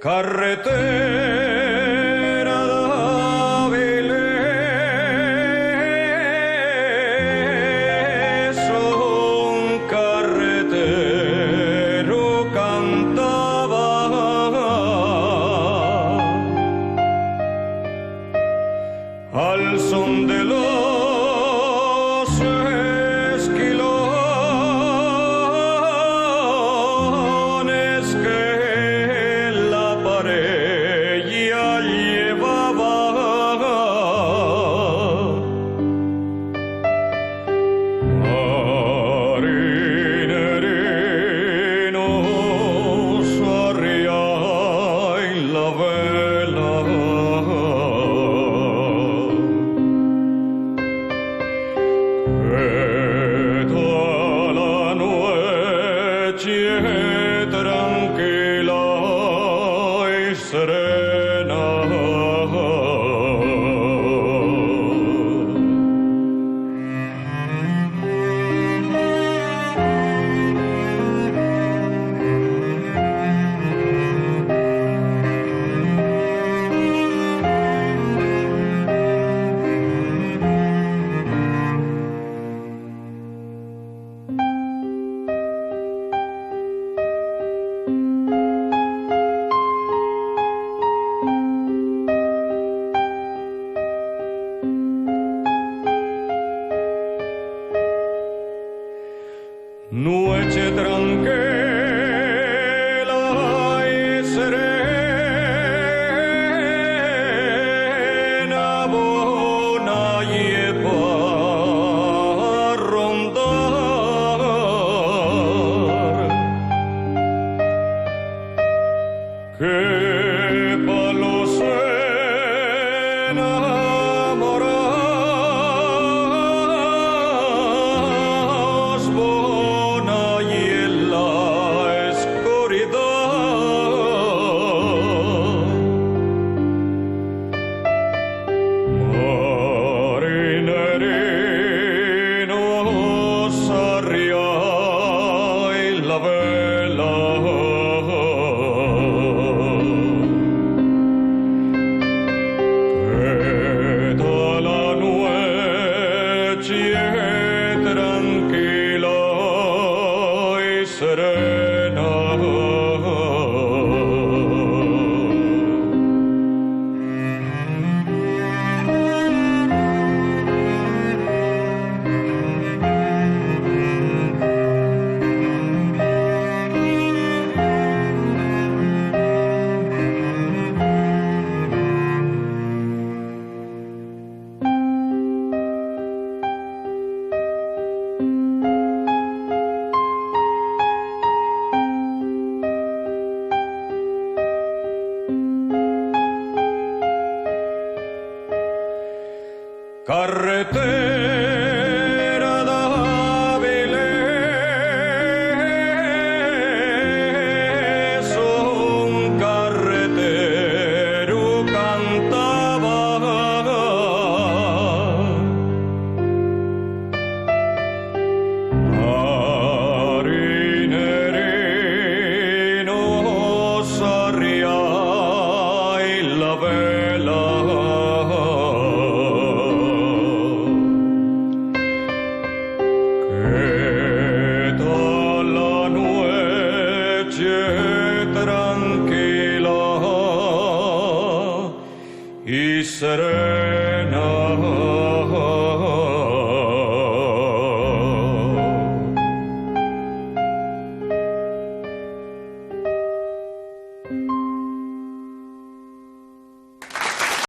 Carretera d'Avilés, un carretero cantaba al son de los esquilones que la parella llevaba. Marineros arriai la vela, la noche tranquila y serena. Noche tranquila y serena, bona lleva a rondar, que pa' los enamorados bona y en la oscuridad. Marinerinos arriai la vela, la noche tranquila y serena. Carretera d'Avilés, un carretero cantaba marinerinos arriai la vela, la noche tranquila y serena.